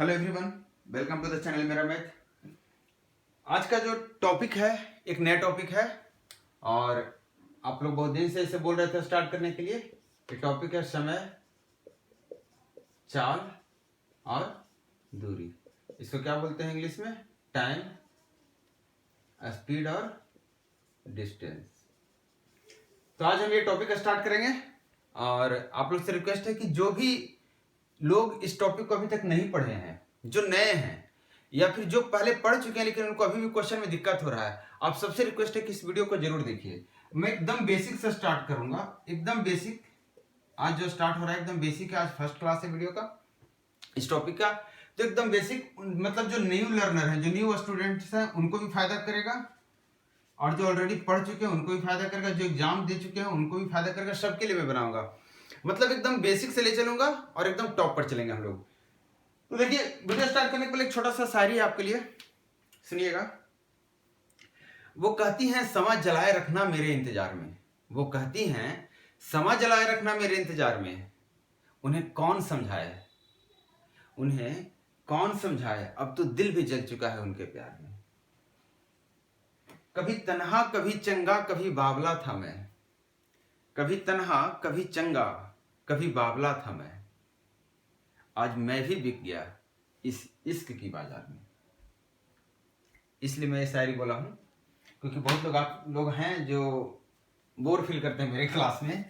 Hello everyone, welcome to the channel मेरा math. आज का जो टॉपिक है एक नया टॉपिक है और आप लोग बहुत दिन से इसे बोल रहे थे स्टार्ट करने के लिए। ये टॉपिक है समय, चाल और दूरी। इसको क्या बोलते हैं इंग्लिश में? टाइम, स्पीड और डिस्टेंस। तो आज हम ये टॉपिक स्टार्ट करेंगे और आप लोग से रिक्वेस्ट है कि जो भी लोग इस टॉपिक को अभी तक नहीं पढ़े हैं, जो नए हैं या फिर जो पहले पढ़ चुके हैं लेकिन उनको अभी भी क्वेश्चन में दिक्कत हो रहा है, आप सबसे रिक्वेस्ट है कि इस वीडियो को जरूर देखिए। मैं एकदम बेसिक से स्टार्ट करूंगा, एकदम बेसिक। आज जो स्टार्ट हो रहा है एकदम बेसिक है, आज फर्स्ट क्लास है वीडियो का इस टॉपिक का। तो एकदम बेसिक, मतलब जो न्यू लर्नर है, जो न्यू स्टूडेंट्स हैं, उनको भी फायदा करेगा और जो ऑलरेडी पढ़ चुके हैं उनको भी फायदा करेगा, जो एग्जाम दे चुके हैं उनको भी फायदा करेगा। सबके लिए मैं बनाऊंगा, मतलब एकदम बेसिक से ले चलूंगा और एकदम टॉप पर चलेंगे हम लोग। तो देखिए, वीडियो स्टार्ट करने के पहले एक छोटा सा शायरी है आपके लिए, सुनिएगा। वो कहती हैं समा जलाए रखना मेरे इंतजार में, वो कहती हैं समा जलाए रखना मेरे इंतजार में, उन्हें कौन समझाए, उन्हें कौन समझाए, अब तो दिल भी जल चुका है उनके प्यार में। कभी तन्हा कभी चंगा कभी बावला था मैं, कभी तन्हा कभी चंगा कभी बावला था मैं, आज मैं भी बिक गया इस इश्क की बाजार में। इसलिए मैं ये शायरी बोला हूँ क्योंकि बहुत लोग आप लोग हैं जो बोर फील करते हैं मेरे क्लास में,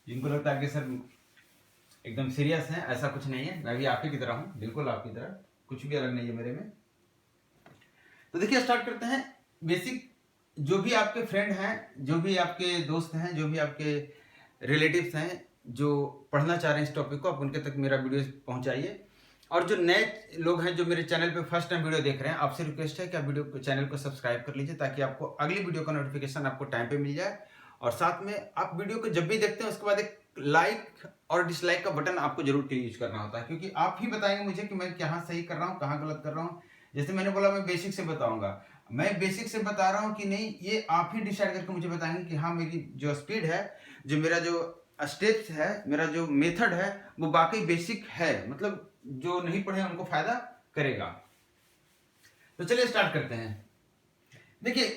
जिनको लगता है कि सर एकदम सीरियस हैं। ऐसा कुछ नहीं है, मैं भी आप ही की तरह हूँ, बिल्कुल आपकी तरह, कुछ भी अलग नहीं है मेरे में। तो देखिए, स्टार्ट करते हैं बेसिक। जो भी आपके फ्रेंड हैं, जो भी आपके दोस्त हैं, जो भी आपके रिलेटिव्स हैं जो पढ़ना चाह रहे हैं इस टॉपिक को, आप उनके तक मेरा वीडियो पहुंचाइए। और जो नए लोग हैं जो मेरे चैनल पे फर्स्ट टाइम वीडियो देख रहे हैं, आपसे रिक्वेस्ट है कि आप वीडियो को, चैनल को सब्सक्राइब कर लीजिए ताकि आपको अगली वीडियो का नोटिफिकेशन आपको टाइम पे मिल जाए। और साथ में आप वीडियो को जब भी देखते हैं उसके बाद एक लाइक और डिसलाइक का बटन आपको जरूर यूज करना होता है, क्योंकि आप ही बताएंगे मुझे कि मैं कहाँ सही कर रहा हूँ, कहाँ गलत कर रहा हूँ। जैसे मैंने बोला, मैं बेसिक से बताऊंगा, मैं बेसिक से बता रहा हूँ कि नहीं, ये आप ही डिसाइड करके मुझे बताएंगे कि हाँ मेरी जो स्पीड है, जो मेरा जो स्टेप्स है, मेरा जो मेथड है वो वाकई बेसिक है, मतलब जो नहीं पढ़े उनको फायदा करेगा। तो चलिए स्टार्ट करते हैं। देखिए,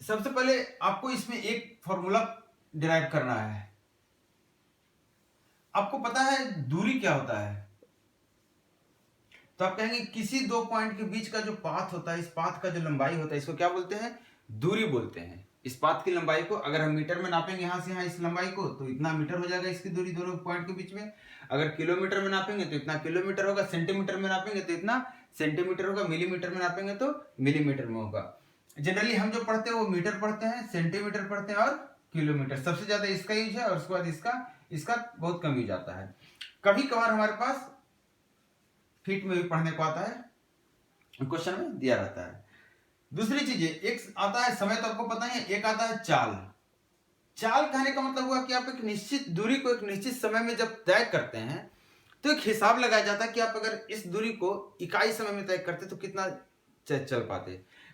सबसे पहले आपको इसमें एक फॉर्मूला डिराइव करना है। आपको पता है दूरी क्या होता है? तो आप कहेंगे किसी दो पॉइंट के बीच का जो पाथ होता है, इस पाथ का जो लंबाई होता है, इसको क्या बोलते हैं? दूरी बोलते हैं। इस पाथ की लंबाई को अगर हम मीटर में नापेंगे यहां से यहां इस लंबाई को, तो इतना मीटर हो जाएगा इसकी दूरी दोनों पॉइंट के बीच में। अगर किलोमीटर में नापेंगे तो इतना किलोमीटर होगा, सेंटीमीटर में नापेंगे तो इतना सेंटीमीटर होगा, मिलीमीटर में नापेंगे तो मिलीमीटर में होगा। जनरली हम जो पढ़ते हैं वो मीटर पढ़ते हैं, सेंटीमीटर पढ़ते हैं और किलोमीटर। सबसे ज्यादा इसका यूज है और उसके बाद इसका बहुत कम यूज आता है। कभी कभार हमारे पास फीट में भी पढ़ने को आता है, क्वेश्चन में दिया रहता है। दूसरी चीज, एक आता है समय, तो आपको पता है, एक आता है चाल। चाल कहने का मतलब हुआ कि आप एक निश्चित दूरी को एक निश्चित समय में जब तय करते हैं तो एक हिसाब लगाया जाता है कि आप अगर इस दूरी को इकाई समय में तय करते तो कितना चल पाते।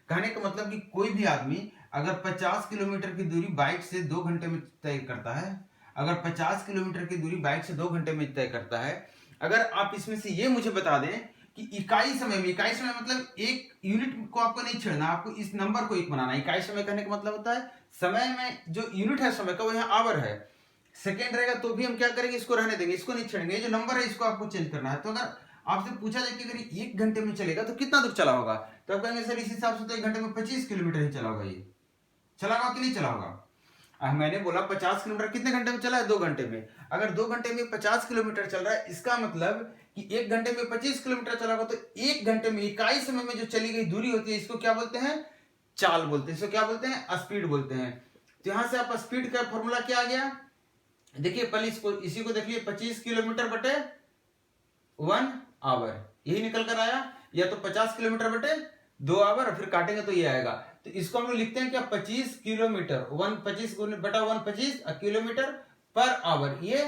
कहने का मतलब कि कोई भी आदमी अगर 50 किलोमीटर की दूरी बाइक से 2 घंटे में तय करता है, अगर 50 किलोमीटर की दूरी बाइक से 2 घंटे में तय करता है, अगर आप इसमें से ये मुझे बता दें कि इकाई समय में, इकाई समय मतलब एक यूनिट को आपको नहीं छेड़ना, आपको इस नंबर को एक बनाना। इकाई समय कहने का मतलब होता है समय में जो यूनिट है समय का वो यहाँ आवर है, सेकेंड रहेगा तो भी हम क्या करेंगे, इसको रहने देंगे, इसको नहीं छेड़ेंगे। ये जो नंबर है इसको आपको चेंज करना है। तो अगर आपसे पूछा जाए कि अगर 1 घंटे में चलेगा तो कितना दूर चला होगा, तो आप कहेंगे सर इस हिसाब से तो 1 घंटे में 25 किलोमीटर ही चला होगा। ये चला होगा कि नहीं चला होगा? मैंने बोला 50 किलोमीटर कितने घंटे में चला है? 2 घंटे में। अगर 2 घंटे में 50 किलोमीटर चल रहा है, इसका मतलब कि 1 घंटे में 25 किलोमीटर चला होगा, तो 1 घंटे में इकाई समय में जो चली गई दूरी होती है, इसको क्या बोलते हैं? चाल बोलते हैं। इसको क्या बोलते हैं? स्पीड बोलते हैं। तो यहां से आप स्पीड का फॉर्मूला क्या आ गया? देखिए पहले इसी को देखिए, 25 किलोमीटर बटे 1 आवर, यही निकल कर आया। या तो 50 किलोमीटर बटे 2 आवर, फिर काटेंगे तो ये आएगा। तो इसको हम लोग लिखते हैं क्या? 25 किलोमीटर, 25 बटा 1 25 किलोमीटर पर आवर। ये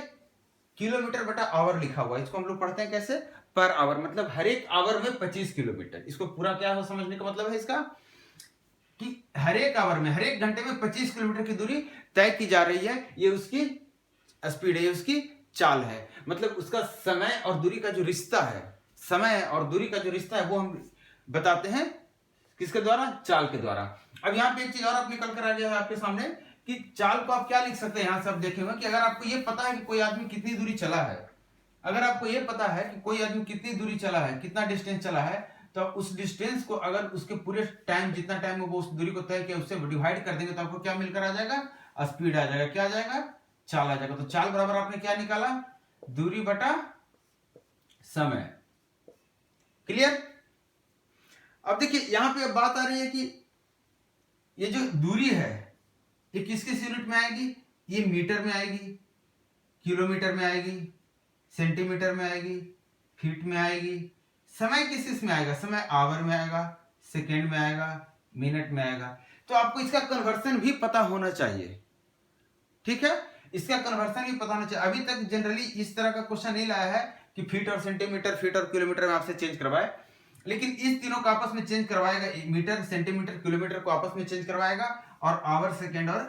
किलोमीटर बटा आवर लिखा हुआ है, इसको हम लोग पढ़ते हैं कैसे? पर आवर, मतलब हर एक आवर में 25 किलोमीटर। इसको पूरा क्या हो समझने का मतलब है इसका कि हर एक आवर में, हर एक घंटे में 25 किलोमीटर की दूरी तय की जा रही है। ये उसकी स्पीड है, ये उसकी चाल है, मतलब उसका समय और दूरी का जो रिश्ता है, समय और दूरी का जो रिश्ता है वो हम बताते हैं किसके द्वारा? चाल के द्वारा। अब यहाँ पे एक चीज और आप निकल कर आ गया है आपके सामने कि चाल को आप क्या लिख सकते हैं। यहाँ से आप देखेंगे कि अगर आपको ये पता है कि कोई आदमी कितनी दूरी चला है, अगर आपको ये पता है कि कोई आदमी कितनी दूरी चला है, कितना डिस्टेंस चला है, तो आप उस डिस्टेंस को अगर उसके पूरे टाइम, जितना टाइम वो उस दूरी को तय किया, उससे डिवाइड कर देंगे तो आपको क्या मिलकर आ जाएगा? स्पीड आ जाएगा। क्या आ जाएगा? चाल आ जाएगा। तो चाल बराबर आपने क्या निकाला? दूरी बटा समय। क्लियर? अब देखिए यहां पे बात आ रही है कि ये जो दूरी है ये किस किस यूनिट में आएगी? ये मीटर में आएगी, किलोमीटर में आएगी, सेंटीमीटर में आएगी, फीट में आएगी। समय किस किस में आएगा? समय आवर में आएगा, सेकेंड में आएगा, मिनट में आएगा। तो आपको इसका कन्वर्सन भी पता होना चाहिए। ठीक है, इसका कन्वर्सन भी पता होना चाहिए। अभी तक जनरली इस तरह का क्वेश्चन नहीं लाया है कि फीट और सेंटीमीटर, फीट और किलोमीटर में आपसे चेंज करवाए, लेकिन इस तीनों को आपस में चेंज करवाएगा। मीटर, सेंटीमीटर, किलोमीटर को आपस में चेंज करवाएगा और आवर, सेकेंड और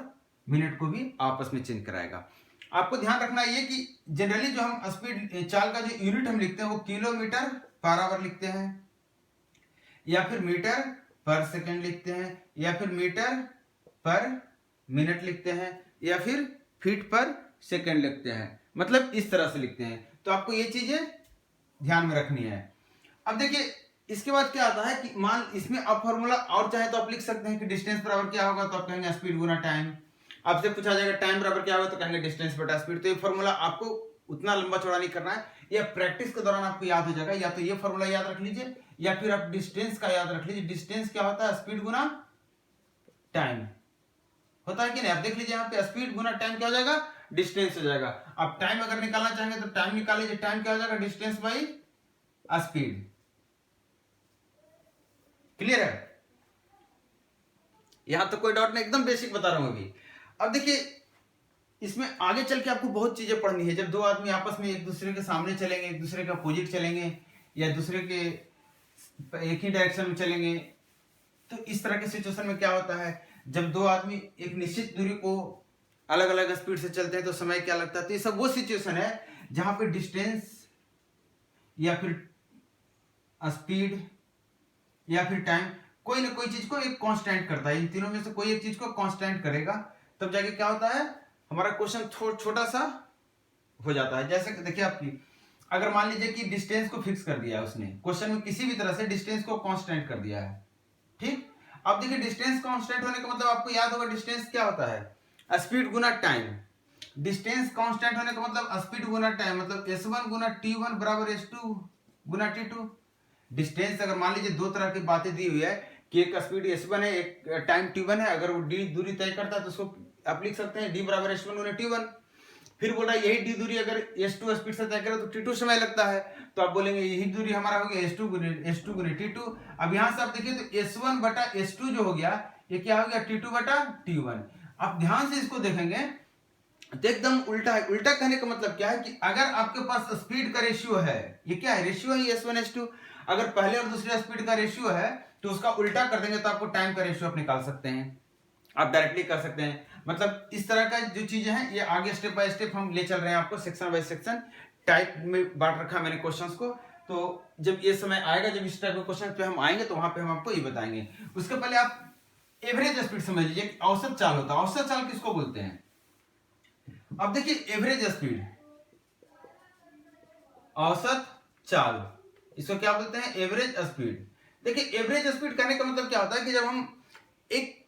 मिनट को भी आपस में चेंज कराएगा। आपको ध्यान रखना ये कि जनरली जो हम स्पीड चाल का जो यूनिट हम लिखते हैं वो किलोमीटर पर आवर लिखते हैं, या फिर मीटर पर सेकेंड लिखते हैं, या फिर मीटर पर मिनट लिखते हैं, या फिर फीट पर सेकेंड लिखते हैं। मतलब इस तरह से लिखते हैं। तो आपको ये चीजें ध्यान में रखनी है। अब देखिए इसके बाद क्या आता है कि मान इसमें अब फॉर्मूला और चाहे तो आप लिख सकते हैं कि डिस्टेंस बराबर क्या होगा, तो आप कहेंगे स्पीड गुना टाइम। आपसे पूछा जाएगा टाइम बराबर क्या होगा, तो कहेंगे डिस्टेंस बटा स्पीड। तो ये फॉर्मूला आपको उतना लंबा चौड़ा नहीं करना है, या प्रैक्टिस के दौरान आपको याद हो जाएगा। या तो ये फॉर्मूला याद रख लीजिए, या फिर आप डिस्टेंस का याद रख लीजिए। डिस्टेंस क्या होता है? स्पीड गुना टाइम होता है कि नहीं? आप देख लीजिए यहाँ पे स्पीड गुना टाइम क्या हो जाएगा? डिस्टेंस हो जाएगा। आप टाइम अगर निकालना चाहेंगे तो टाइम निकाल लीजिए। टाइम क्या हो जाएगा? Distance by speed. क्लियर है? यहां तो कोई डाउट नहीं, एकदम बेसिक बता रहा हूं अभी। अब देखिए इसमें आगे चल के आपको बहुत चीजें पढ़नी है। जब दो आदमी आपस में एक दूसरे के सामने चलेंगे, एक दूसरे के अपोजिट चलेंगे, या दूसरे के एक ही डायरेक्शन में चलेंगे, तो इस तरह के सिचुएशन में क्या होता है? जब दो आदमी एक निश्चित दूरी को अलग अलग स्पीड से चलते हैं तो समय क्या लगता है? तो ये सब वो सिचुएशन है जहां पे डिस्टेंस या फिर स्पीड या फिर टाइम कोई ना कोई चीज को एक कांस्टेंट करता है। इन तीनों में से कोई एक चीज को कांस्टेंट करेगा, तब जाके क्या होता है? हमारा क्वेश्चन छोटा सा हो जाता है। जैसे देखिए आपकी अगर मान लीजिए कि डिस्टेंस को फिक्स कर दिया है उसने, क्वेश्चन में किसी भी तरह से डिस्टेंस को कांस्टेंट कर दिया है। ठीक, अब देखिए डिस्टेंस कांस्टेंट होने का मतलब आपको याद होगा डिस्टेंस क्या होता है? स्पीड गुना टाइम। डिस्टेंस कांस्टेंट होने का मतलब स्पीड गुना टाइम, मतलब s1 गुना t1 बराबर s2 गुना t2। डिस्टेंस अगर मान लीजिए दो तरह की बातें दी हुई है कि एक स्पीड s1 है, एक टाइम t1 है। अगर वो d दूरी तय करता है तो उसको आप लिख सकते हैं d बराबर s1 गुना t1। फिर बोला यही d दूरी अगर s2 स्पीड से तय करे तो t2 समय लगता है, तो आप बोलेंगे यही दूरी हमारा हो गया s2 गुने t2। अब यहां से आप देखिए तो s1 बटा s2 जो हो गया ये क्या हो गया? t2 बटा t1। आप ध्यान से इसको देखेंगे तो एकदम उल्टा है। उल्टा कहने का मतलब क्या है कि अगर आपके पास स्पीड का रेशियो है, ये क्या है? रेशियो है s1 s2। अगर पहले और दूसरे स्पीड का रेशियो है तो उसका उल्टा कर देंगे तो आपको टाइम का रेशियो आप निकाल सकते हैं, आप डायरेक्टली कर सकते हैं। मतलब इस तरह का जो चीजें हैं ये आगे स्टेप बाय स्टेप हम ले चल रहे हैं, आपको सेक्शन बाय सेक्शन टाइप में बांट रखा मैंने क्वेश्चंस को। तो जब ये समय आएगा, जब इस टाइप के क्वेश्चन पे हम आएंगे तो वहां पे हम आपको ये बताएंगे। उसके पहले आप एवरेज स्पीड समझ लीजिए। औसत चाल होता है। औसत चाल किसको बोलते हैं? अब देखिए एवरेज स्पीड, औसत चाल, इसको क्या बोलते हैं? Average speed. देखिए एवरेज स्पीड कहने का मतलब क्या होता है कि जब हम एक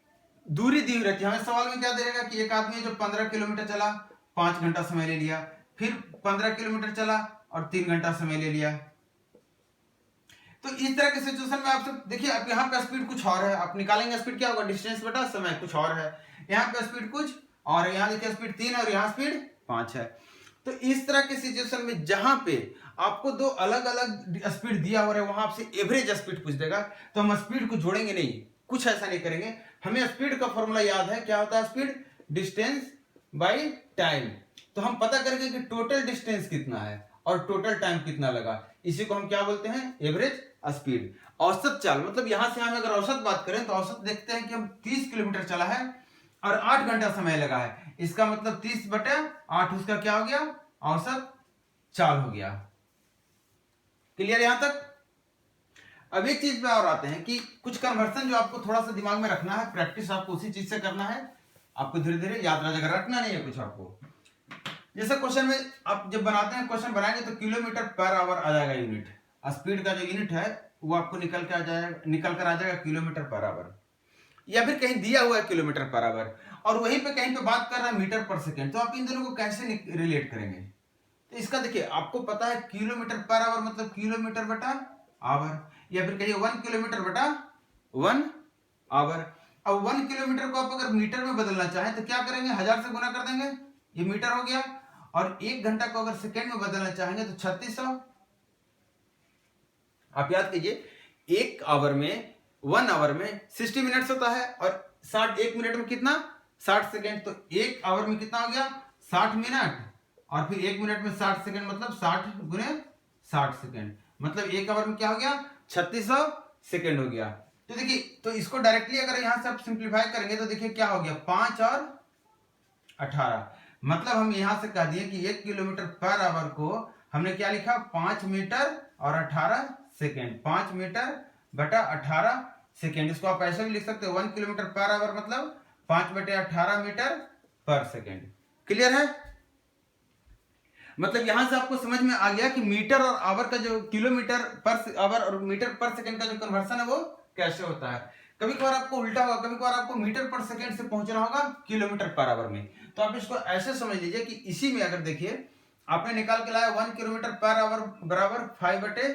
दूरी दी हुई रहती है, हमें सवाल में क्या दे रहेगा कि एक आदमी जो 15 किलोमीटर चला 5 घंटा समय ले लिया, फिर 15 किलोमीटर चला और 3 घंटा समय ले लिया। तो इस तरह के सिचुएशन में आपसे देखिए अब यहाँ पे स्पीड कुछ और है, आप निकालेंगे स्पीड क्या होगा? डिस्टेंस बटा समय कुछ और है। यहाँ पे स्पीड कुछ और है, यहाँ देखिए स्पीड 3 और यहाँ स्पीड 5 है। तो इस तरह के सिचुएशन में जहां पे आपको दो अलग अलग स्पीड दिया हो रहा है वहां आपसे एवरेज स्पीड पूछ देगा, तो हम स्पीड को जोड़ेंगे नहीं, कुछ ऐसा नहीं करेंगे। हमें स्पीड का फॉर्मूला याद है, क्या होता है? Speed distance by time. तो हम पता करेंगे कि टोटल डिस्टेंस कितना है और टोटल टाइम कितना लगा, इसी को हम क्या बोलते हैं? Average speed. औसत चाल मतलब यहां से हम अगर औसत बात करें तो औसत देखते हैं कि हम 30 किलोमीटर चला है और 8 घंटा समय लगा है, इसका मतलब 30 बटा 8 उसका क्या हो गया? औसत चाल हो गया। क्लियर यहां तक? अब एक चीज पे और आते हैं कि कुछ कन्वर्सन जो आपको थोड़ा सा दिमाग में रखना है, प्रैक्टिस आपको उसी चीज से करना है, आपको धीरे धीरे याद रह जाएगा, रटना नहीं है कुछ आपको। जैसे क्वेश्चन में आप जब बनाते हैं, क्वेश्चन बनाएंगे तो किलोमीटर पर आवर आ जाएगा यूनिट, स्पीड का जो यूनिट है वो आपको निकल कर आ जाएगा किलोमीटर पर आवर, या फिर कहीं दिया हुआ है किलोमीटर पर आवर, और वहीं पे कहीं पे बात कर रहा है मीटर पर सेकेंड, तो आप इन दोनों को कैसे रिलेट करेंगे? तो इसका देखिए, आपको पता है किलोमीटर पर आवर मतलब किलोमीटर बटा आवर, या फिर कहिए 1 किलोमीटर बटा 1 आवर। अब 1 किलोमीटर को आप अगर मीटर में बदलना चाहें तो क्या करेंगे, 1000 से गुना कर देंगे, ये मीटर हो गया। और 1 घंटा को अगर सेकेंड में बदलना चाहेंगे तो 3600। आप याद कीजिए, 1 आवर में 1 आवर में 60 मिनट्स होता है, और 1 मिनट में कितना, 60 सेकेंड। तो 1 आवर में कितना हो गया, 60 मिनट, और फिर 1 मिनट में 60 सेकेंड मतलब 60 गुने 60 सेकेंड, मतलब 1 आवर में क्या हो गया, 3600 सेकेंड हो गया। तो देखिए, तो इसको डायरेक्टली अगर यहां से आप सिंप्लीफाई करेंगे तो देखिए क्या हो गया, 5 और 18, मतलब हम यहां से कह दिए कि 1 किलोमीटर पर आवर को हमने क्या लिखा, 5 मीटर और 18 सेकेंड, 5 मीटर बटा 18 सेकेंड। इसको आप ऐसे भी लिख सकते हो, 1 किलोमीटर पर आवर मतलब 5 बटे 18 मीटर पर सेकेंड। क्लियर है? मतलब यहां से आपको समझ में आ गया कि मीटर और आवर का जो, किलोमीटर पर आवर और मीटर पर सेकेंड का जो कन्वर्सन है वो कैसे होता है। कभी कभार आपको उल्टा होगा, कभी कभार आपको मीटर पर सेकेंड से पहुंचना होगा किलोमीटर पर आवर में। तो आप इसको ऐसे समझ लीजिए कि इसी में अगर देखिए, आपने निकाल के लाया 1 किलोमीटर पर आवर बराबर 5 बटे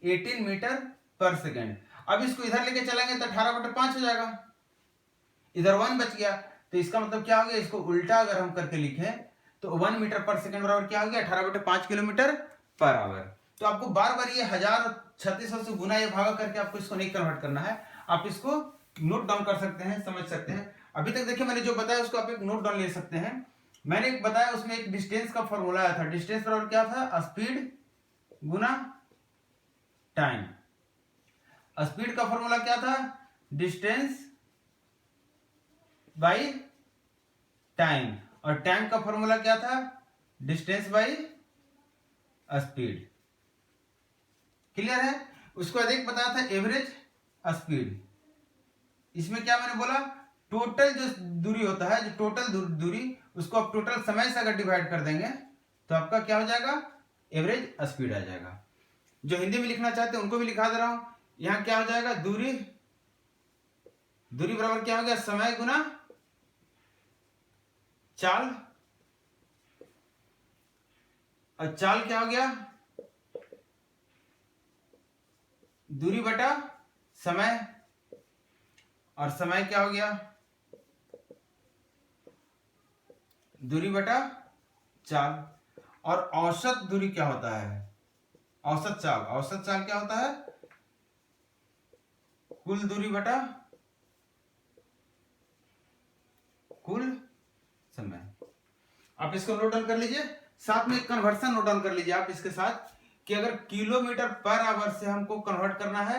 18 मीटर पर सेकेंड। अब इसको इधर लेके चलेंगे तो 18 बटे 5 हो जाएगा, इधर 1 बच गया। तो इसका मतलब क्या हो गया, इसको उल्टा अगर हम करके लिखें तो 1 मीटर पर सेकंड बराबर क्या हो गया, 18 बटे 5 किलोमीटर पर आवर। तो आपको बार बार ये 1000 से गुना या भागा करके आपको इसको नहीं कन्वर्ट करना है, आप इसको नोट डाउन कर सकते हैं, समझ सकते हैं। अभी तक देखिए मैंने जो बताया उसको आप एक नोट डाउन ले सकते हैं। मैंने एक बताया, उसमें एक डिस्टेंस का फॉर्मूला आया था, डिस्टेंस बराबर क्या था, स्पीड गुना टाइम। स्पीड का फॉर्मूला क्या था, डिस्टेंस बाई टाइम, और टाइम का फॉर्मूला क्या था, डिस्टेंस बाई स्पीड। क्लियर है? उसको अधिक बताया था एवरेज स्पीड। इसमें क्या मैंने बोला, टोटल जो दूरी होता है, जो टोटल दूरी, उसको आप टोटल समय से अगर डिवाइड कर देंगे तो आपका क्या हो जाएगा, एवरेज स्पीड आ जाएगा। जो हिंदी में लिखना चाहते हैं उनको भी लिखा दे रहा हूं, यहां क्या हो जाएगा, दूरी बराबर क्या हो गया, समय गुना चाल, और चाल क्या हो गया, दूरी बटा समय, और समय क्या हो गया, दूरी बटा चाल। और औसत दूरी क्या होता है, औसत चाल क्या होता है, कुल दूरी बटा कुल समय। आप इसको नोट डाउन कर लीजिए, साथ में कन्वर्सन नोट डाउन कर लीजिए आप इसके साथ, कि अगर किलोमीटर पर आवर से हमको कन्वर्ट करना है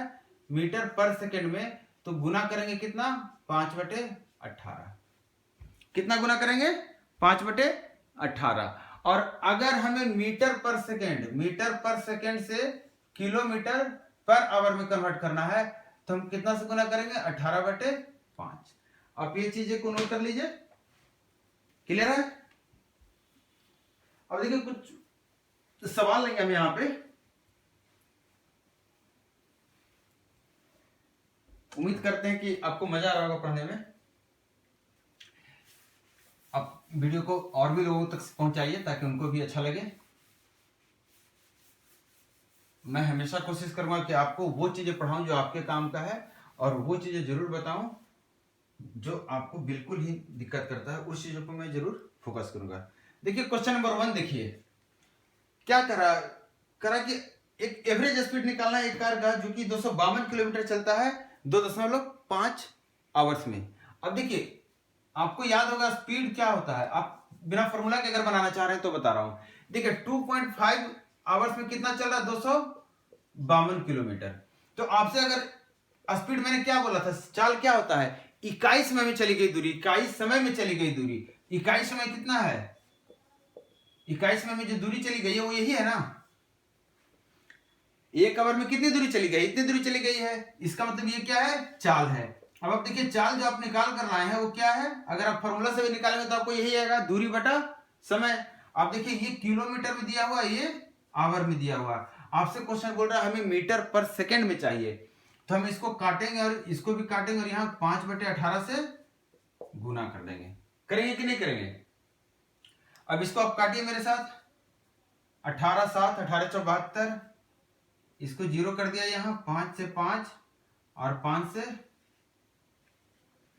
मीटर पर सेकेंड में, तो गुना करेंगे कितना, 5 बटे 18। कितना गुना करेंगे, 5 बटे 18। और अगर हमें मीटर पर सेकेंड से किलोमीटर पर आवर में कन्वर्ट करना है तो हम कितना से गुना करेंगे, 18 बटे 5। आप ये चीजें को नोट कर लीजिए। क्लियर है? अब देखिए कुछ सवाल लेंगे हम यहां पे, उम्मीद करते हैं कि आपको मजा आ रहा होगा पढ़ने में। आप वीडियो को और भी लोगों तक पहुंचाइए ताकि उनको भी अच्छा लगे। मैं हमेशा कोशिश करूंगा कि आपको वो चीजें पढ़ाऊं जो आपके काम का है, और वो चीजें जरूर बताऊं जो आपको बिल्कुल ही दिक्कत करता है, उस चीजों पर मैं जरूर फोकस करूंगा। देखिए क्वेश्चन नंबर 1 देखिए क्या करा कि एक एवरेज स्पीड निकालना है एक कार का जो कि 252 किलोमीटर चलता है 2.5 आवर्स में। अब देखिए आपको याद होगा स्पीड क्या होता है, आप बिना फॉर्मूला के अगर बनाना चाह रहे हैं तो बता रहा हूं। देखिए 2.5 आवर्स में कितना चल रहा है, 252 किलोमीटर। तो आपसे अगर स्पीड, मैंने क्या बोला था, चाल क्या होता है, इकाई समय में चली गई दूरी, इकाई समय में चली गई दूरी। इकाई समय कितना है, इकाई समय में जो दूरी चली गई है वो यही है ना। 1 आवर में कितनी दूरी चली गई, इतनी दूरी चली गई है, इसका मतलब ये क्या है, चाल है। अब आप देखिए चाल जो आप निकाल कर लाए हैं वो क्या है, अगर आप फॉर्मूला से भी निकालेंगे तो आपको यही आएगा, दूरी बटा समय। आप देखिए ये किलोमीटर में दिया हुआ, ये आवर में दिया हुआ, आपसे क्वेश्चन बोल रहा है हमें मीटर पर सेकंड में चाहिए, तो हम इसको काटेंगे और इसको भी काटेंगे और यहाँ 5/18 से गुना कर देंगे। करेंगे कि नहीं करेंगे? अब इसको आप काटिए मेरे साथ, 18 7 18 72, इसको 0 कर दिया यहाँ, 5 से 5 और 5 से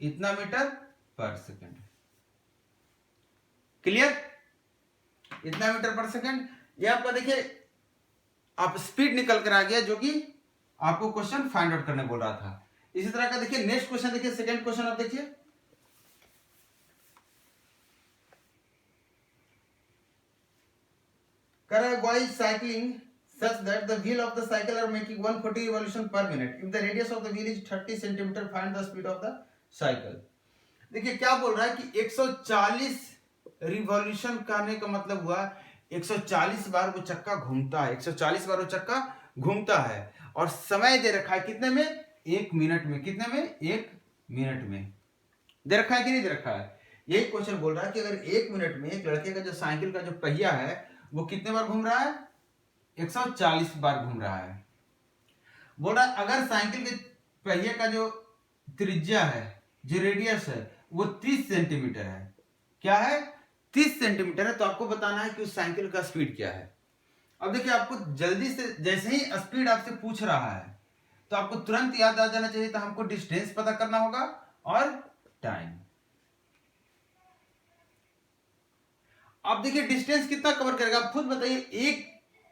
इतना मीटर पर सेकंड। क्लियर? इतना मीटर पर सेकंड। ये आपका देखिए आप स्पीड निकल कर आ गया, जो कि आपको क्वेश्चन फाइंड आउट करने बोल रहा था। इसी तरह का देखिए नेक्स्ट क्वेश्चन, देखिए सेकंड क्वेश्चन आप देखिए, कर रहा है while cycling such that the wheel of the cycle are making 140 revolution per minute, if the radius of the wheel is 30 centimeter, find the speed of the cycle। देखिए क्या बोल रहा है कि 140 रिवॉल्यूशन करने का मतलब हुआ 140 बार वो चक्का घूमता है, 140 बार वो चक्का घूमता है, और समय दे रखा है कितने में, 1 मिनट में। कितने में? 1 मिनट में दे रखा है कि नहीं दे रखा है? यही क्वेश्चन बोल रहा है कि अगर 1 मिनट में एक लड़के का जो साइकिल का जो पहिया है वो कितने बार घूम रहा है, 140 बार घूम रहा है। बोल रहा है अगर साइकिल के पहिए का जो त्रिज्या है, जो रेडियस है, वो 30 सेंटीमीटर है। क्या है? 30 सेंटीमीटर है। तो आपको बताना है कि उस साइकिल का स्पीड क्या है। अब देखिए आपको जल्दी से, जैसे ही स्पीड आपसे पूछ रहा है तो आपको तुरंत याद आ जाना चाहिए, तो हमको डिस्टेंस पता करना होगा और टाइम। आप देखिए डिस्टेंस कितना कवर करेगा, आप खुद बताइए। एक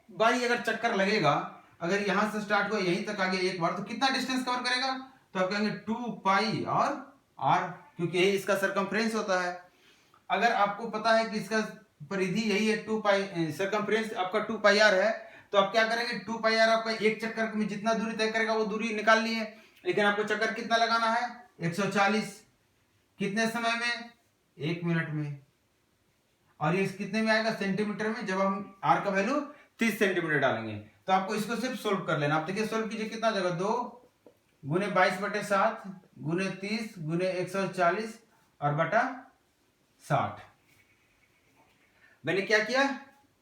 बारी अगर चक्कर लगेगा, अगर यहां से स्टार्ट हुआ यहीं तक आ गया एक बार, तो कितना डिस्टेंस कवर करेगा? तो आप कहेंगे 2 पाई और आर, क्योंकि यही इसका सरकमफ्रेंस होता है। अगर आपको पता है कि इसका परिधि यही है 2 पाई, सरकमफ्रेंस आपका 2 पाई आर है, तो आप क्या करेंगे, 2 पाई आर आपका एक चक्कर में जितना दूरी तय करेगा वो दूरी निकाल लिए। लेकिन आपको चक्कर कितना लगाना है? 140। कितने समय में? 1 मिनट में। और ये कितने में आएगा? सेंटीमीटर में। जब हम आर का वैल्यू 30 सेंटीमीटर डालेंगे तो आपको इसको सिर्फ सोल्व कर लेना। आप देखिए सोल्व कीजिए, कितना जगह 2 गुने 22/7 गुने 30 गुने 140 और बटा 60। मैंने क्या किया,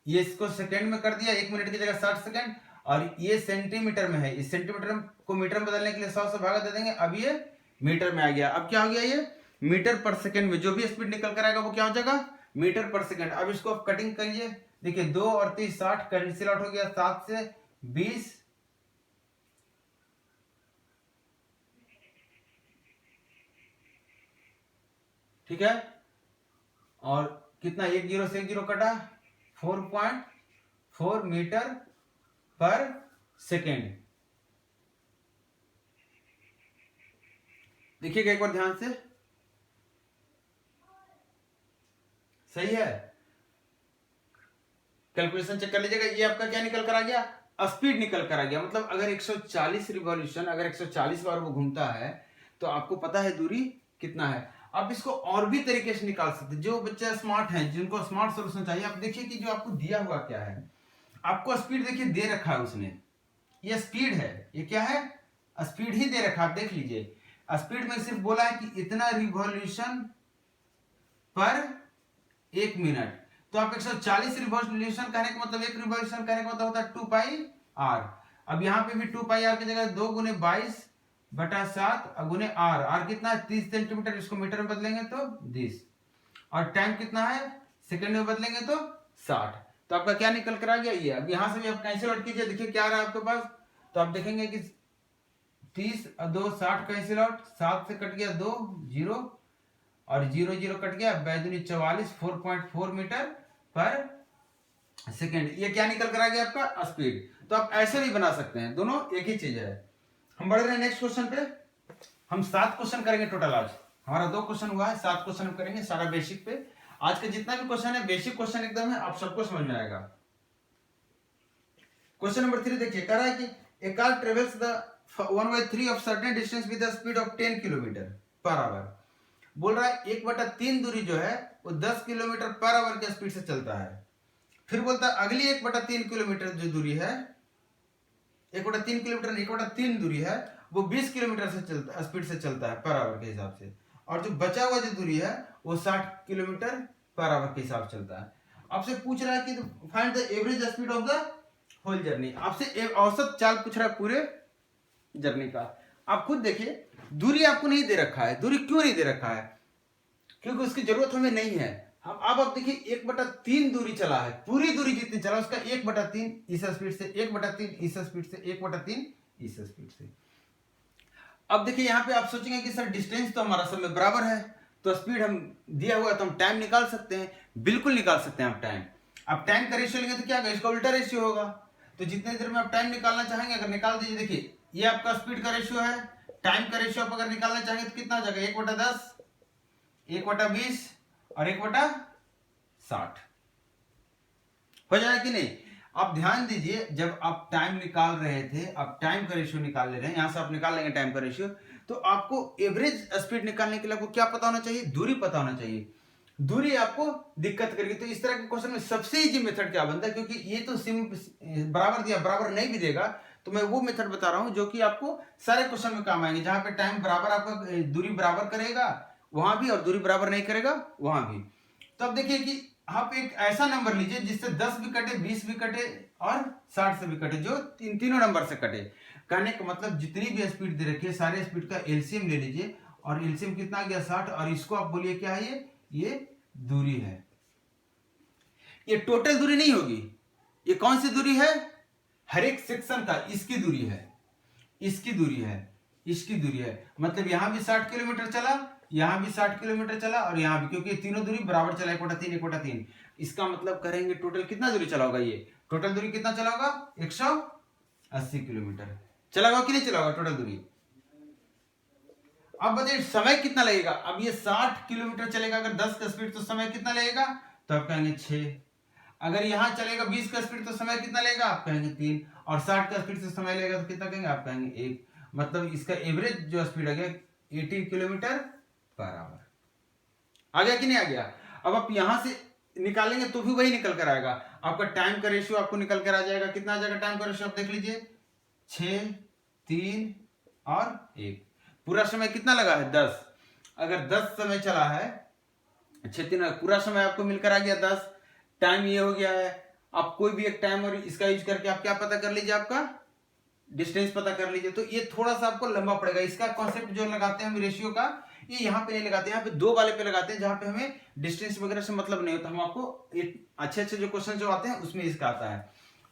ये इसको सेकंड में कर दिया, 1 मिनट की जगह 60 सेकंड, और ये सेंटीमीटर में है, इस सेंटीमीटर को मीटर में बदलने के लिए 100 से भागा दे देंगे। अब ये मीटर में आ गया। अब क्या हो गया, ये मीटर पर सेकंड में जो भी स्पीड निकल कर आएगा वो क्या हो जाएगा, मीटर पर सेकंड। अब इसको आप कटिंग करिए, देखिए 2 और 30 60 कैंसिल आउट हो गया, 7 से 20, ठीक है। और कितना, 1 0 से 1 0 कटा, 4.4 मीटर पर सेकेंड। देखिएगा एक बार ध्यान से, सही है। कैलकुलेशन चेक कर लीजिएगा। ये आपका क्या निकल कर आ गया, स्पीड निकल कर आ गया। मतलब अगर 140 रिवॉल्यूशन, अगर 140 बार वो घूमता है तो आपको पता है दूरी कितना है। आप इसको और भी तरीके से निकाल सकते हैं। जो बच्चे स्मार्ट हैं, जिनको स्मार्ट सॉल्यूशन चाहिए, आप देखिए कि जो आपको दिया हुआ क्या है, आपको स्पीड देखिए दे रखा है उसने, ये स्पीड है, ये क्या है, स्पीड ही दे रखा है। आप देख लीजिए स्पीड में सिर्फ बोला है कि इतना रिवॉल्यूशन पर 1 मिनट। तो आप 140 रिवॉल्यूशन कहने का मतलब, 1 रिवॉल्यूशन कहने का मतलब होता है 2 पाई आर। अब यहाँ पे भी 2 पाई आर की जगह 2 गुने 22/7 गुने आर। आर कितना है, 30 सेंटीमीटर। इसको मीटर में बदलेंगे तो 10, और टाइम कितना है, सेकंड में बदलेंगे तो 60। तो आपका क्या निकल कर आ गया, ये। अब यहाँ से भी आप कैंसिल आउट कीजिए, देखिए क्या आ रहा है आपके पास। तो आप देखेंगे कि 30 और 2 60 कैंसिल आउट, 7 से कट गया 2 0 और 0 0 कट गया, 42 44, 4.4 मीटर पर सेकेंड। ये क्या निकल कर आ गया आपका, स्पीड। तो आप ऐसे भी बना सकते हैं, दोनों एक ही चीज है। हम बढ़ रहे हैं नेक्स्ट क्वेश्चन पे। हम 7 क्वेश्चन करेंगे टोटल। आज हमारा 2 क्वेश्चन हुआ है, 7 क्वेश्चन हम करेंगे सारा बेसिक पे। आज का जितना भी क्वेश्चन है बेसिक क्वेश्चन एकदम है, आप सबको समझ में आएगा। क्वेश्चन नंबर 3 देखिए, कह रहा है कि a car travels the 1/3 of certain distance with the speed of 10 kilometre per hour. बोल रहा है 1/3 दूरी जो है वो 10 किलोमीटर पर आवर के स्पीड से चलता है। फिर बोलता है अगली 1/3 किलोमीटर जो दूरी है 1/3 किलोमीटर, 1/3 दूरी है वो 20 किलोमीटर से चलता, स्पीड से चलता है पर आवर के हिसाब से, और जो बचा हुआ जो दूरी है वो 60 किलोमीटर पर आवर के हिसाब से चलता है। आपसे पूछ रहा है कि find the average speed of the whole journey, आपसे औसत चाल पूछ रहा है पूरे जर्नी का। आप खुद देखिए दूरी आपको नहीं दे रखा है, दूरी क्यों नहीं दे रखा है, क्योंकि उसकी जरूरत हमें नहीं है। हम अब आप देखिए 1/3 दूरी चला है, पूरी दूरी जितनी चला उसका 1/3 इस स्पीड से, 1/3 इस स्पीड से, 1/3 इस स्पीड से। अब देखिए यहाँ पे आप सोचेंगे कि सर डिस्टेंस तो हमारा सब में बराबर है, तो स्पीड हम दिया हुआ है तो हम टाइम निकाल सकते हैं। बिल्कुल निकाल सकते हैं आप टाइम। अब टाइम का रेशियो लेंगे तो क्या होगा, इसका उल्टा रेशियो होगा। तो जितने देर में आप टाइम निकालना चाहेंगे अगर निकाल दीजिए, देखिए ये आपका स्पीड का रेशियो है, टाइम का रेशियो आप अगर निकालना चाहेंगे तो कितना हो जाएगा, 1/10, 1/20 और 1/60 हो जाएगा कि नहीं। आप ध्यान दीजिए जब आप टाइम निकाल रहे थे, आप टाइम का रेशियो निकाल ले रहे हैं, यहां से आप निकाल लेंगे टाइम का रेशियो, तो आपको एवरेज स्पीड निकालने के लिए आपको क्या पता होना चाहिए, दूरी पता होना चाहिए। दूरी आपको दिक्कत करेगी। तो इस तरह के क्वेश्चन में सबसे इजी मेथड क्या बनता है, क्योंकि ये तो बराबर दिया, बराबर नहीं भी देगा तो मैं वो मेथड बता रहा हूं जो कि आपको सारे क्वेश्चन में काम आएंगे, जहां पे टाइम बराबर आपका दूरी बराबर करेगा वहां भी, और दूरी बराबर नहीं करेगा वहां भी। तो अब देखिए कि आप एक ऐसा नंबर लीजिए जिससे 10 भी कटे, 20 भी कटे और 60 से भी कटे, जो तीनों नंबर से कटे। कहने का मतलब जितनी भी स्पीड दे रखी है सारे स्पीड का एलसीएम ले लीजिए, और एलसीएम कितना गया 60, और इसको आप बोलिए क्या है, ये दूरी है। ये टोटल दूरी नहीं होगी, ये कौन सी दूरी है, हर एक सेक्शन का इसकी दूरी है, इसकी दूरी है, इसकी दूरी है। मतलब यहां भी 60 किलोमीटर चला, यहां भी 60 किलोमीटर चला, और यहां भी, क्योंकि तीनों दूरी बराबर चला, 1/3 1/3। इसका मतलब करेंगे टोटल कितना दूरी चला होगा, ये टोटल दूरी कितना चला होगा, 180 किलोमीटर चला होगा कि नहीं चला होगा टोटल दूरी। अब बताइए समय कितना लगेगा। अब ये 60 किलोमीटर चलेगा अगर 10 का स्पीड, तो समय कितना लगेगा, तो आप कहेंगे 6। अगर यहां चलेगा 20 का स्पीड तो समय कितना लगेगा, आप कहेंगे 3। और 60 का स्पीड से समय लगेगा तो कितना कहेंगे, आप कहेंगे 1। मतलब इसका एवरेज जो स्पीड आ गया 18 किलोमीटर पर आवर। आ गया कि नहीं आ गया। अब आप यहां से निकालेंगे तो भी वही निकल कर आएगा। आपका टाइम का रेशियो आपको निकल कर आ जाएगा, कितना आ जाएगा टाइम का रेशियो, आप देख लीजिए 6, 3 और 1। पूरा समय कितना लगा है, 10। अगर 10 समय चला है, 6 3 पूरा समय आपको मिलकर आ गया 10। टाइम ये हो गया है। आप कोई भी एक टाइम और इसका यूज करके आप क्या पता कर लीजिए, आपका डिस्टेंस पता कर लीजिए। तो ये थोड़ा सा आपको लंबा पड़ेगा। इसका कॉन्सेप्ट जो लगाते हैं हम रेशियो का, ये यहाँ पे नहीं लगाते, यहाँ पे 2 वाले पे लगाते हैं, जहां पे हमें डिस्टेंस वगैरह से मतलब नहीं होता। हम आपको अच्छे अच्छे जो क्वेश्चन जो आते हैं उसमें इसका आता है।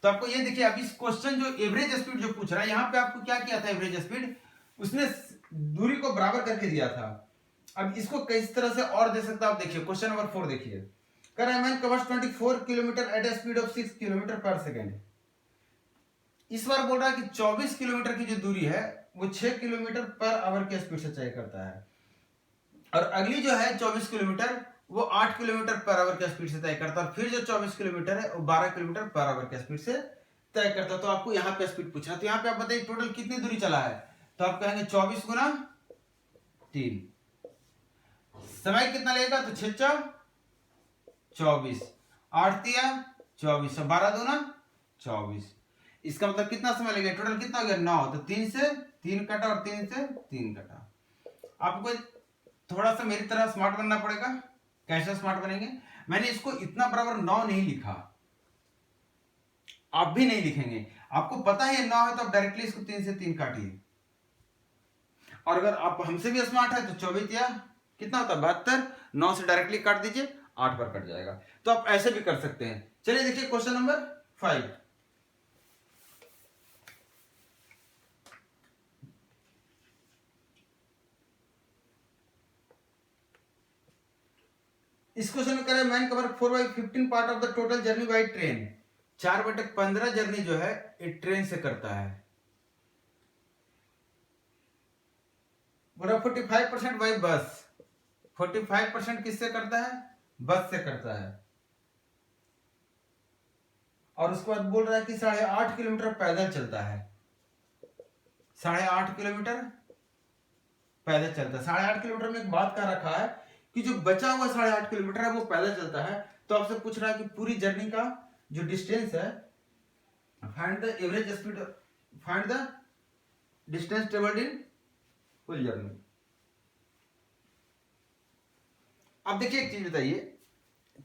तो आपको ये देखिए, अब इस क्वेश्चन जो एवरेज स्पीड जो पूछ रहा है, यहाँ पे आपको क्या किया था, एवरेज स्पीड उसने दूरी को बराबर करके दिया था। अब इसको किस तरह से और दे सकता है, आप देखिए क्वेश्चन नंबर 4 देखिए, कर man covers 24 kilometre at a speed of 6 kilometre per second. इस बार बोल रहा है कि 24 किलोमीटर की जो दूरी है वो 6 किलोमीटर पर आवर के स्पीड से तय करता है, और अगली जो है 24 किलोमीटर वो 8 किलोमीटर पर आवर के स्पीड से तय करता है, और फिर जो 24 किलोमीटर है वो 12 किलोमीटर पर आवर के स्पीड से तय करता है। तो आपको यहाँ पे स्पीड पूछना, तो यहाँ पे आप बताइए टोटल कितनी दूरी चला है, तो आप कहेंगे 24 गुना 3। समय कितना लगेगा, तो 6 24, 8 दिया 24, 12 दूना 24। इसका मतलब कितना समय लगेगा, टोटल कितना हो गया 9। तो 3 से 3 कटा और 3 से 3 कटा। आपको थोड़ा सा मेरी तरह स्मार्ट बनना पड़ेगा। कैसे स्मार्ट बनेंगे, मैंने इसको इतना बराबर 9 नहीं लिखा, आप भी नहीं लिखेंगे। आपको पता है 9 है तो आप डायरेक्टली इसको 3 से 3 काटिए। और अगर आप हमसे भी स्मार्ट है तो 24 या कितना होता है 72, 9 से डायरेक्टली काट दीजिए, 8 पर कट जाएगा। तो आप ऐसे भी कर सकते हैं। चलिए देखिए क्वेश्चन नंबर 5। इस क्वेश्चन में कह रहे हैं man cover 4/15 part of the total journey by train. 4/15 journey जो है ये ट्रेन से करता है। 45% बाय बस। 45% किससे करता है, बस से करता है। और उसके बाद बोल रहा है कि 8.5 किलोमीटर पैदल चलता है। 8.5 किलोमीटर पैदल चलता है। 8.5 किलोमीटर में एक बात कह रखा है कि जो बचा हुआ 8.5 किलोमीटर है वो पैदल चलता है। तो आपसे पूछ रहा है कि पूरी जर्नी का जो डिस्टेंस है, find the average speed find the distance travelled in full journey. अब देखिए एक चीज बताइए,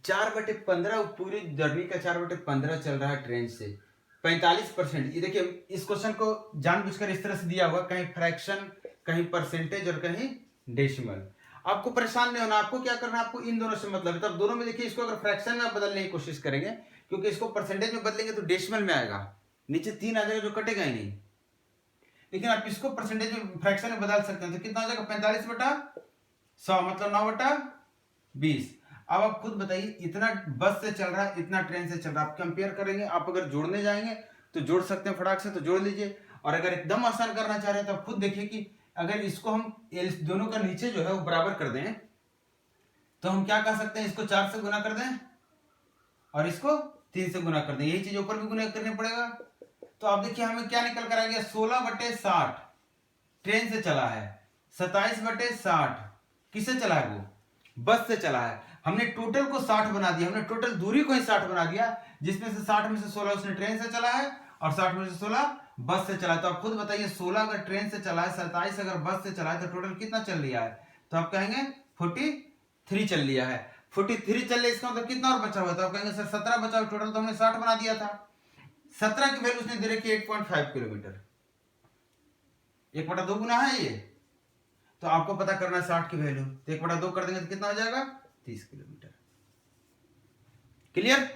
4/15 पूरी जर्नी का 4/15 चल रहा है ट्रेन से, 45%। ये देखिए इस क्वेश्चन को जानबूझकर इस तरह से दिया हुआ, कहीं फ्रैक्शन, कहीं परसेंटेज और कहीं डेसिमल। आपको परेशान नहीं होना, आपको क्या करना है, आपको इन दोनों से मतलब है। तब दोनों में देखिए, इसको अगर फ्रैक्शन में आप बदलने की कोशिश करेंगे, क्योंकि इसको परसेंटेज में बदलेंगे तो डेसिमल में आएगा, नीचे 3 आ जाएगा जो कटेगा ही नहीं। लेकिन आप इसको परसेंटेज में फ्रैक्शन में बदल सकते हैं, तो कितना हो जाएगा, 45/100 मतलब 9/20। अब आप खुद बताइए, इतना बस से चल रहा है, इतना ट्रेन से चल रहा है, आप कंपेयर करेंगे। आप अगर जोड़ने जाएंगे तो जोड़ सकते हैं फटाक से, तो जोड़ लीजिए। और अगर एकदम आसान करना चाह रहे हैं तो आप खुद देखिए कि अगर इसको हम दोनों का नीचे जो है वो बराबर कर दें, तो हम क्या कह सकते हैं, इसको 4 से गुना कर दें और इसको 3 से गुना कर दें, यही चीज ऊपर भी गुना करना पड़ेगा। तो आप देखिए हमें क्या निकल कर आ गया, 16/60 ट्रेन से चला है, 27/60 किससे चला है, वो बस से चला है। हमने टोटल को 60 बना दिया, हमने टोटल दूरी को ही 60 बना दिया, जिसमें से 60 में से 16 उसने ट्रेन से चला है और 60 में से 16 बस से चला है। तो आप खुद बताइए, 16 अगर ट्रेन से चला है, 27 अगर बस से चला है, तो टोटल कितना चल लिया है, तो आप कहेंगे 43 चल लिया है। 43 चल लिया, इसका मतलब कितना और बचा हुआ, तो आप कहेंगे सर 17 बचा हुआ, टोटल तो हमने 60 बना दिया था। 17 की वैल्यू उसने दे रखी 8.5 किलोमीटर, 1/2 गुना है ये। तो आपको पता करना है 60 की वैल्यू, तो 1/2 कर देंगे तो कितना हो जाएगा, 30 किलोमीटर। क्लियर?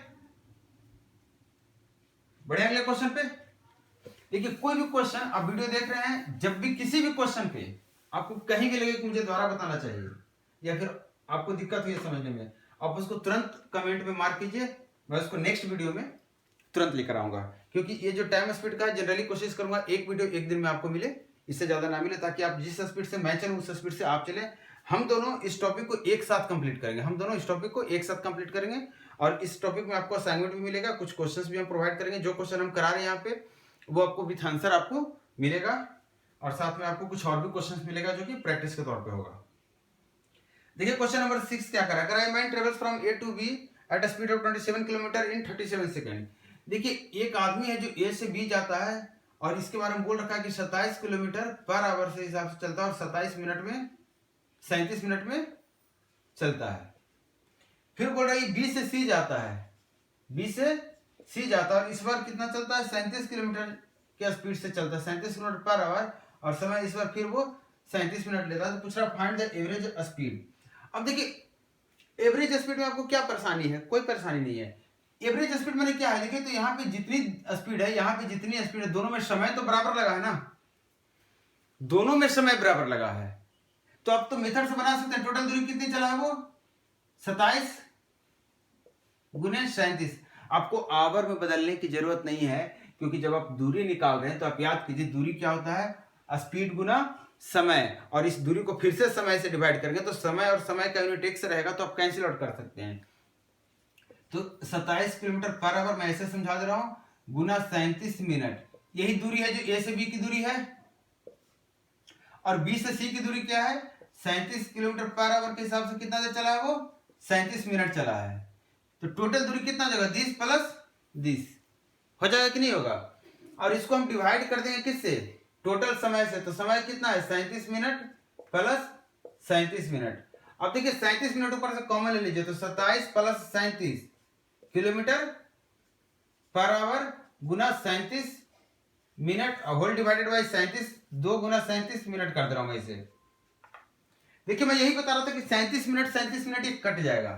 बढ़े अगले क्वेश्चन पे। देखिए कोई भी क्वेश्चन आप वीडियो देख रहे हैं, जब भी किसी भी क्वेश्चन पे आपको कहीं भी लगे कि मुझे दोबारा बताना चाहिए या फिर आपको दिक्कत हुई है समझने में, आप उसको तुरंत कमेंट में मार्क कीजिए, मैं उसको नेक्स्ट वीडियो में तुरंत लेकर आऊंगा। क्योंकि ये जो टाइम स्पीड का है, जनरली कोशिश करूंगा एक वीडियो एक दिन में आपको मिले, इससे ज्यादा ना मिले, ताकि आप जिस स्पीड से मैं चलूं उस स्पीड से आप चलें। हम दोनों इस टॉपिक को एक साथ कंप्लीट करेंगे, हम दोनों इस टॉपिक को एक साथ कंप्लीट करेंगे। और इस टॉपिक में आपको असाइनमेंट भी मिलेगा, कुछ क्वेश्चंस भी हम प्रोवाइड करेंगे। जो क्वेश्चन हम करा रहे हैं यहाँ पे, वो आपको विथ आंसर आपको मिलेगा, और साथ में आपको कुछ और भी क्वेश्चन मिलेगा जो कि प्रैक्टिस के तौर पे होगा। देखिए क्वेश्चन नंबर 6 क्या करा, करा man travels from A to B at speed of 27 kilometre in 37 second. देखिए एक आदमी है जो ए से बी जाता है, और इसके बारे में बोल रखा है कि 27 किलोमीटर पर आवर से हिसाब से चलता है, और 37 मिनट में चलता है। फिर बोल रहा है बी से सी जाता है, बी से सी जाता है, और इस बार कितना चलता है, 37 किलोमीटर के स्पीड से चलता है, 37 किलोमीटर पर आवर, और समय इस बार फिर वो 37 मिनट लेता है। तो पूछ रहा फाइंड द एवरेज स्पीड। अब देखिए एवरेज स्पीड में आपको क्या परेशानी है, कोई परेशानी नहीं है। एवरेज स्पीड मैंने क्या है, देखिए तो यहाँ पे जितनी स्पीड है, यहाँ पे जितनी स्पीड है, दोनों में समय तो बराबर लगा है ना, दोनों में समय बराबर लगा है। तो आप तो मेथड से बना सकते हैं, टोटल दूरी कितनी चला है वो, 27 गुने 37। आपको आवर में बदलने की जरूरत नहीं है, क्योंकि जब आप दूरी निकाल रहे हैं तो आप याद कीजिए दूरी क्या होता है, स्पीड गुना समय, और इस दूरी को फिर से समय से डिवाइड करेंगे तो समय और समय का यूनिट एक से रहेगा, तो आप कैंसिल आउट कर सकते हैं। तो 27 किलोमीटर पर आवर मैं ऐसे समझा दे रहा हूं, गुना 37 मिनट, यही दूरी है जो ए से बी की दूरी है, और बी से सी की दूरी क्या है, 37 किलोमीटर पर आवर के हिसाब से कितना देर चला है वो, 37 मिनट चला है। तो टोटल दूरी कितना हो जाएगा, 10 + 10 हो जाएगा कि नहीं होगा। और इसको हम डिवाइड कर देंगे किससे, टोटल समय से, तो समय कितना है, 37 मिनट प्लस 37 मिनट। अब देखिए 37 मिनट ऊपर से कॉमन ले लीजिए, तो 27 + 37 किलोमीटर पर आवर गुना 37 मिनट, होल डिवाइडेड बाई 37, 2 गुना 37 मिनट कर दे रहा हूं मैं इसे। देखिए मैं यही बता रहा था कि 37 मिनट ये कट जाएगा,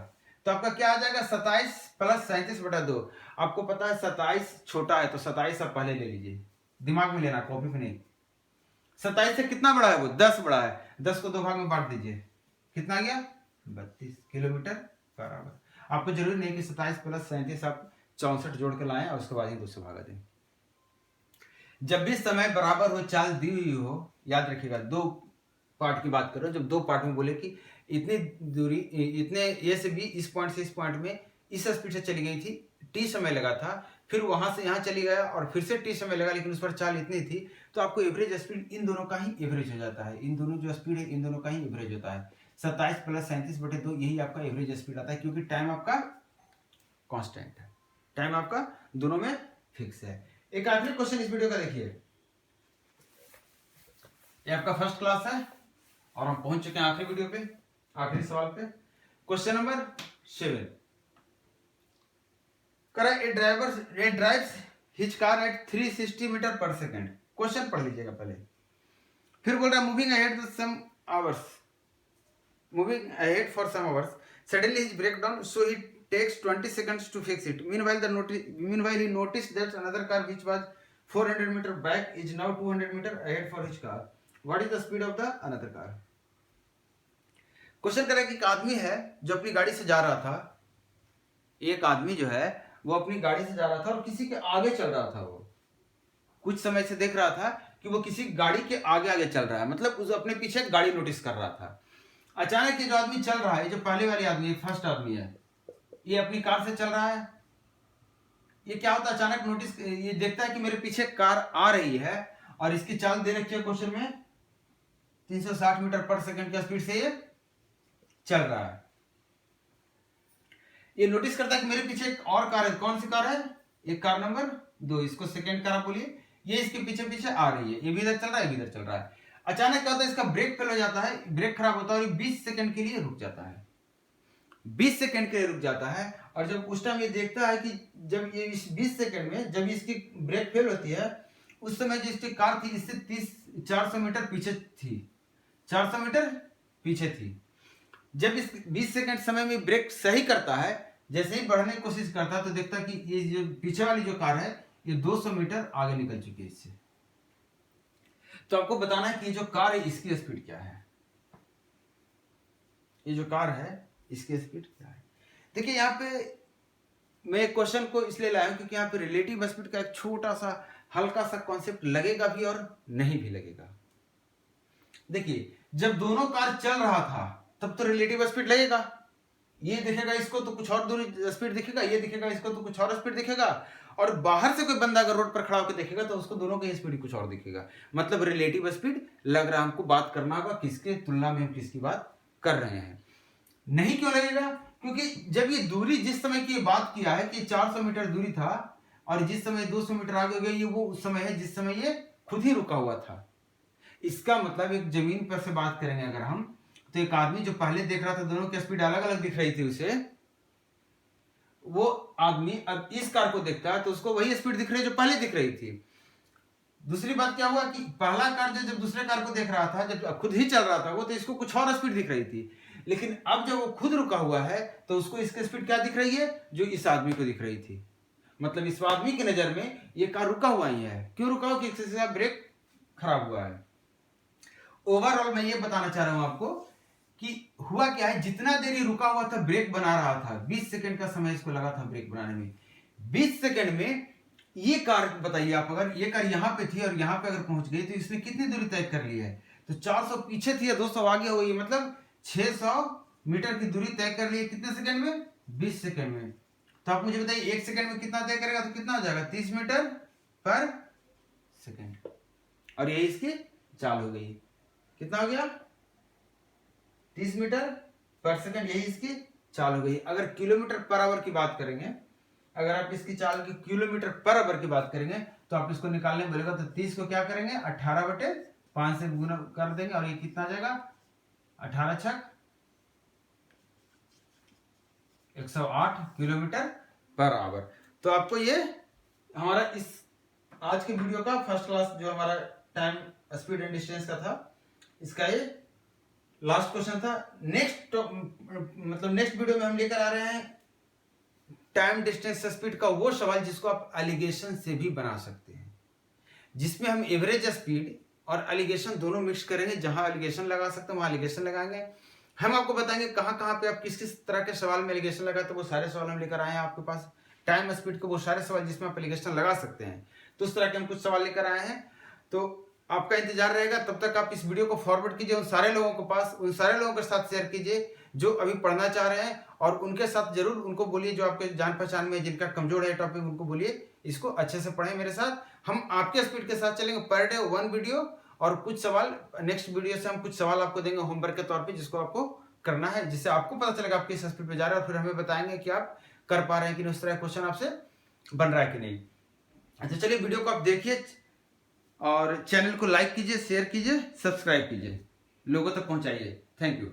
तो आपका क्या आ जाएगा, 27 + 37/2। आपको पता है 27 छोटा है, तो 27 आप पहले ले लीजिए, दिमाग में लेना, कॉपी पे नहीं। 27 से कितना बड़ा है वो, 10 बड़ा है, 10 को 2 भाग में बांट दीजिए, कितना आ गया, 32 किलोमीटर पर आवर। आपको जरूरी नहीं कि 27 + 37 आप 64 जोड़ के लाएं और उसके बाद ही 2 से भागा दें। जब भी समय बराबर हो, चाल दी हुई हो, याद रखिएगा, 2 पार्ट की बात कर रहे हो, जब 2 पार्ट में बोले कि इतनी दूरी, इतने ए से बी, इस पॉइंट से इस पॉइंट में इस स्पीड से चली गई थी, टी समय लगा था, फिर वहां से यहाँ चली गया और फिर से टी समय लगा, लेकिन उस पर चाल इतनी थी, तो आपको एवरेज स्पीड इन दोनों का ही एवरेज हो जाता है, इन दोनों जो स्पीड है इन दोनों का ही एवरेज होता है, 27 + 37/2, यही आपका एवरेज स्पीड आता है, क्योंकि टाइम आपका कांस्टेंट है, टाइम आपका दोनों में फिक्स है। एक आखिरी क्वेश्चन इस वीडियो का देखिए, ये आपका फर्स्ट क्लास है और हम पहुंच चुके हैं आखिरी वीडियो पे, आखिरी सवाल पे। क्वेश्चन नंबर 7 करा A drives his car at 360 metre per second. Question पढ़ लीजिएगा पहले। फिर बोल रहा है moving ahead for some hours suddenly his break down so he takes 20 seconds to fix it. Meanwhile, he noticed that another car which was 400 meter back is now 200 meter ahead for his car. What is the speed of the another car? Question करें कि एक आदमी है जो अपनी गाड़ी से जा रहा था, एक आदमी जो है वो अपनी गाड़ी से जा रहा था और किसी के आगे चल रहा था। वो कुछ समय से देख रहा था कि वो किसी गाड़ी के आगे आगे चल रहा है, मतलब उस अपने पीछे गाड़ी नोटिस कर रहा था। अचानक ये जो आदमी चल रहा है, जो पहले वाली आदमी फर्स्ट आदमी है, ये अपनी कार से चल रहा है। ये क्या होता है, अचानक नोटिस ये देखता है कि मेरे पीछे कार आ रही है और इसकी चाल दे रखी है क्वेश्चन में 360 मीटर पर सेकंड की स्पीड से ये चल रहा है। ये नोटिस करता है कि मेरे पीछे एक और कार है। कौन सी कार है? एक कार नंबर 2, इसको सेकंड कार आप बोलिए। ये इसके पीछे पीछे आ रही है, ये भी इधर चल रहा है, ये भी इधर चल रहा है। अचानक क्या होता है, इसका ब्रेक फेल हो जाता है, ब्रेक खराब होता है और 20 सेकंड के लिए रुक जाता है। 20 सेकंड के लिए रुक जाता है। और जब उस टाइम ये देखता है कि जब ये इस 20 सेकंड में जब इसकी ब्रेक फेल होती है, उस समय जो इसकी कार थी इससे 400 मीटर पीछे थी, 400 मीटर पीछे थी। जब इस 20 सेकंड समय में ब्रेक सही करता है, जैसे ही बढ़ने की कोशिश करता है तो देखता है कि ये जो पीछे वाली जो कार है ये 200 मीटर आगे निकल चुकी है इससे। तो आपको बताना है कि ये जो कार है इसकी स्पीड क्या है। ये जो कार है इसकी स्पीड क्या है। देखिए यहाँ पे मैं क्वेश्चन को इसलिए लाया हूं क्योंकि यहाँ पे रिलेटिव स्पीड का एक छोटा सा हल्का सा कॉन्सेप्ट लगेगा भी और नहीं भी लगेगा। देखिए जब दोनों कार चल रहा था तब तो रिलेटिव स्पीड लगेगा, ये दिखेगा इसको तो कुछ और दूरी स्पीड दिखेगा, ये दिखेगा इसको तो कुछ और स्पीड दिखेगा, और बाहर से कोई बंदा अगर रोड पर खड़ा होकर देखेगा तो उसको दोनों की स्पीड कुछ और दिखेगा। मतलब रिलेटिव स्पीड लग रहा है हमको, बात करना होगा किसके तुलना में हम किसकी बात कर रहे हैं। नहीं क्यों लगेगा? क्योंकि जब ये दूरी जिस समय की बात किया है कि 400 मीटर दूरी था और जिस समय 200 मीटर आगे हो गया, ये वो उस समय है जिस समय ये खुद ही रुका हुआ था। इसका मतलब एक जमीन पर से बात करेंगे अगर हम, तो एक आदमी जो पहले देख रहा था दोनों की स्पीड अलग अलग दिख रही थी उसे, वो आदमी अब इस कार को देखता है तो उसको वही स्पीड दिख रही है जो पहले दिख रही थी। दूसरी बात क्या हुआ कि पहला कार जब दूसरे कार को देख रहा था, जब खुद ही चल रहा था वो, तो इसको कुछ और स्पीड दिख रही थी। लेकिन अब जब वो खुद रुका हुआ है तो उसको इसकी स्पीड क्या दिख रही है, जो इस आदमी को दिख रही थी। मतलब इस आदमी की नजर में ये कार रुका हुआ ही है। क्यों रुका हुआ? कि इसका ब्रेक खराब हुआ है। ओवरऑल मैं ये बताना चाह रहा हूं आपको कि हुआ क्या है, जितना देर ये रुका हुआ था ब्रेक बना रहा था, 20 सेकंड का समय इसको लगा था ब्रेक बनाने में। 20 सेकंड में ये कार बताइए आप, अगर ये कार यहाँ पे थी और यहाँ पे अगर पहुंच गई तो इसने कितनी दूरी तय कर ली है? तो 400 पीछे थी या 200 आगे हुई, मतलब 600 मीटर की दूरी तय कर ली है। कितने सेकंड में? 20 सेकंड में। तो आप मुझे बताइए 1 सेकंड में कितना तय करेगा, तो कितना हो जाएगा? 30 मीटर पर सेकंड। और यही इसकी चाल हो गई। कितना हो गया? 30 मीटर पर सेकंड, यही इसकी चाल हो गई। अगर किलोमीटर पर आवर की बात करेंगे, अगर आप इसकी चाल की किलोमीटर पर आवर की बात करेंगे तो आप इसको निकालने बोलेगा तो 30 को क्या करेंगे 18/5 से गुना कर देंगे और ये कितना आ जाएगा 18 छक 108 किलोमीटर पर आवर। तो आपको ये हमारा इस आज के वीडियो का फर्स्ट क्लास जो हमारा टाइम स्पीड एंड डिस्टेंस का था, इसका ये लास्ट क्वेश्चन था। नेक्स्ट वीडियो में हम लेकर आ रहे हैं टाइम डिस्टेंस स्पीड का वो सवाल जिसको आप एलिगेशन से भी बना सकते हैं, जिसमें हम एवरेज स्पीड और एलिगेशन दोनों मिक्स करेंगे। जहां एलिगेशन लगा सकते हैं वहां एलिगेशन लगाएंगे। हम आपको बताएंगे कहां कहां पे आप किस किस तरह के सवाल में एलिगेशन लगाते हैं, वो सारे सवाल हम लेकर आए हैं आपके पास। टाइम स्पीड के वो सारे सवाल जिसमें आप एलिगेशन लगा सकते हैं, तो उस तरह के हम कुछ सवाल लेकर आए हैं। तो आपका इंतजार रहेगा। तब तक आप इस वीडियो को फॉरवर्ड कीजिए उन सारे लोगों के पास, उन सारे लोगों के साथ शेयर कीजिए जो अभी पढ़ना चाह रहे हैं, और उनके साथ जरूर उनको बोलिए जो आपके जान पहचान में जिनका कमजोर है टॉपिक, उनको बोलिए इसको अच्छे से पढ़ें मेरे साथ। हम आपके स्पीड के साथ चलेंगे, पर डे 1 वीडियो और कुछ सवाल। नेक्स्ट वीडियो से हम कुछ सवाल आपको देंगे होमवर्क के तौर पे, जिसको आपको करना है, जिससे आपको पता चलेगा आप किस स्पीड पे जा रहे हैं, और फिर हमें बताएंगे कि आप कर पा रहे हैं कि नहीं, उस तरह क्वेश्चन आपसे बन रहा है कि नहीं। अच्छा चलिए वीडियो को आप देखिए, और चैनल को लाइक कीजिए, शेयर कीजिए, सब्सक्राइब कीजिए, लोगों तक पहुंचाइए। Thank you.